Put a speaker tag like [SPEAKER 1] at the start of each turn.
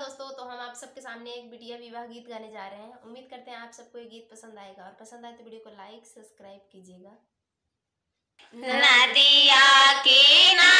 [SPEAKER 1] दोस्तों, तो हम आप सबके सामने एक बिटिया विवाह गीत गाने जा रहे हैं। उम्मीद करते हैं आप सबको ये गीत पसंद आएगा, और पसंद आए तो वीडियो को लाइक सब्सक्राइब कीजिएगा।
[SPEAKER 2] नदिया किनारे